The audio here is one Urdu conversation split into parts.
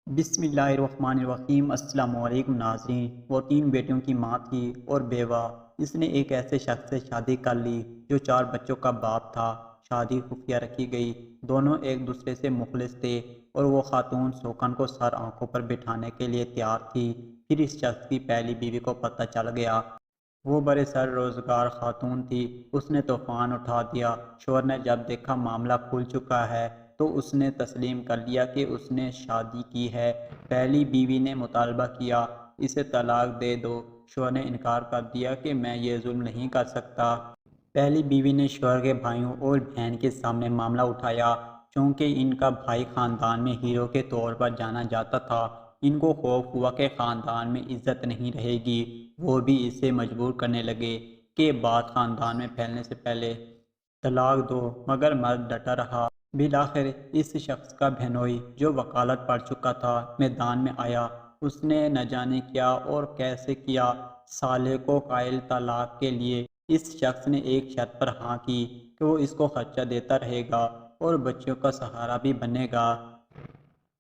بسم اللہ الرحمن الرحیم۔ السلام علیکم ناظرین۔ وہ 3 بیٹیوں کی ماں تھی اور بیوہ۔ اس نے ایک ایسے شخص سے شادی کر لی جو 4 بچوں کا باپ تھا۔ شادی خفیہ رکھی گئی، دونوں ایک دوسرے سے مخلص تھے اور وہ خاتون سوکن کو سر آنکھوں پر بٹھانے کے لیے تیار تھی۔ پھر اس شخص کی پہلی بیوی کو پتہ چل گیا۔ وہ برے سر روزگار خاتون تھی، اس نے طوفان اٹھا دیا۔ شوہر نے جب دیکھا معاملہ کھل چکا ہے تو اس نے تسلیم کر لیا کہ اس نے شادی کی ہے۔ پہلی بیوی نے مطالبہ کیا، اسے طلاق دے دو۔ شوہر نے انکار کر دیا کہ میں یہ ظلم نہیں کر سکتا۔ پہلی بیوی نے شوہر کے بھائیوں اور بہن کے سامنے معاملہ اٹھایا۔ چونکہ ان کا بھائی خاندان میں ہیرو کے طور پر جانا جاتا تھا، ان کو خوف ہوا کہ خاندان میں عزت نہیں رہے گی۔ وہ بھی اسے مجبور کرنے لگے کہ بات خاندان میں پھیلنے سے پہلے طلاق دو، مگر مرد ڈٹا رہا۔ بالآخر اس شخص کا بہنوئی جو وکالت پڑھ چکا تھا میدان میں آیا۔ اس نے نہ جانے کیا اور کیسے کیا سالے کو قائل طلاق کے لیے۔ اس شخص نے ایک شرط پر ہاں کی کہ وہ اس کو خرچہ دیتا رہے گا اور بچوں کا سہارا بھی بنے گا۔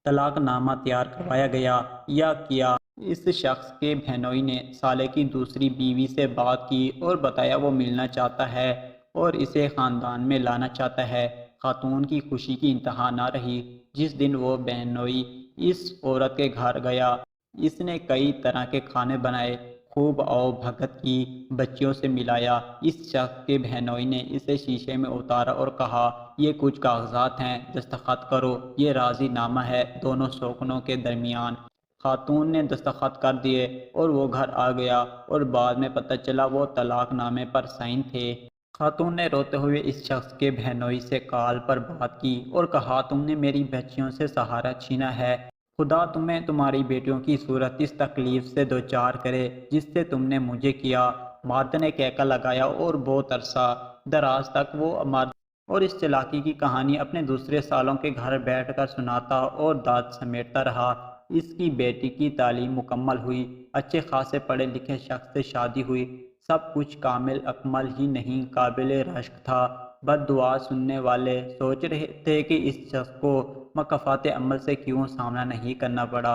طلاق نامہ تیار کروایا گیا یا کیا۔ اس شخص کے بہنوئی نے سالے کی دوسری بیوی سے بات کی اور بتایا وہ ملنا چاہتا ہے اور اسے خاندان میں لانا چاہتا ہے۔ خاتون کی خوشی کی انتہا نہ رہی جس دن وہ بہنوئی اس عورت کے گھر گیا۔ اس نے کئی طرح کے کھانے بنائے، خوب آؤ بھگت کی، بچیوں سے ملایا۔ اس شخص کے بہنوئی نے اسے شیشے میں اتارا اور کہا، یہ کچھ کاغذات ہیں، دستخط کرو، یہ راضی نامہ ہے دونوں سوکنوں کے درمیان۔ خاتون نے دستخط کر دیے اور وہ گھر آ گیا اور بعد میں پتہ چلا وہ طلاق نامے پر سائن تھے۔ خاتون نے روتے ہوئے اس شخص کے بہنوئی سے کال پر بات کی اور کہا، تم نے میری بچیوں سے سہارا چھینا ہے، خدا تمہیں تمہاری بیٹیوں کی صورت اس تکلیف سے دوچار کرے جس سے تم نے مجھے کیا۔ مرد نے کہکا لگایا اور بہت عرصہ دراز تک وہ مرد اور اس چالاکی کی کہانی اپنے دوسرے سالوں کے گھر بیٹھ کر سناتا اور داد سمیٹتا رہا۔ اس کی بیٹی کی تعلیم مکمل ہوئی، اچھے خاصے پڑھے لکھے شخص سے شادی ہوئی، سب کچھ کامل اکمل ہی نہیں قابل رشک تھا۔ بد دعا سننے والے سوچ رہے تھے کہ اس شخص کو مکافات عمل سے کیوں سامنا نہیں کرنا پڑا۔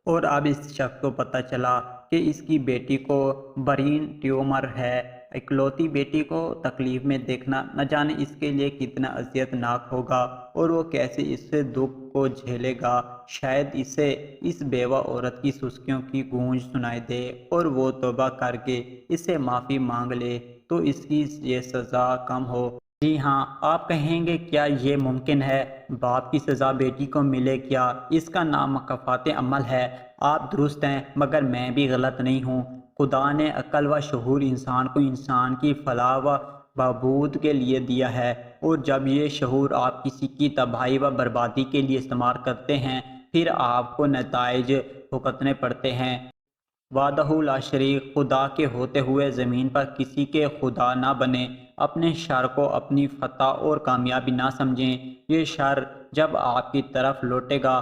اور اب اس شخص کو پتہ چلا کہ اس کی بیٹی کو برین ٹیومر ہے۔ اکلوتی بیٹی کو تکلیف میں دیکھنا نہ جانے اس کے لیے کتنا اذیت ناک ہوگا اور وہ کیسے اس سے دکھ کو جھیلے گا۔ شاید اسے اس بیوہ عورت کی سسکیوں کی گونج سنائی دے اور وہ توبہ کر کے اس سے معافی مانگ لے تو اس کی یہ سزا کم ہو۔ جی ہاں، آپ کہیں گے کیا یہ ممکن ہے؟ باپ کی سزا بیٹی کو ملے کیا؟ اس کا نام مکافات عمل ہے۔ آپ درست ہیں مگر میں بھی غلط نہیں ہوں۔ خدا نے عقل و شعور انسان کو انسان کی فلاح و بہبود کے لیے دیا ہے، اور جب یہ شعور آپ کسی کی تباہی و بربادی کے لیے استعمال کرتے ہیں پھر آپ کو نتائج بھگتنے پڑتے ہیں۔ وحدہ لا شریک خدا کے ہوتے ہوئے زمین پر کسی کے خدا نہ بنیں، اپنے شر کو اپنی فتح اور کامیابی نہ سمجھیں۔ یہ شر جب آپ کی طرف لوٹے گا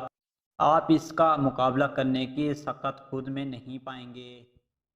آپ اس کا مقابلہ کرنے کی سخت خود میں نہیں پائیں گے۔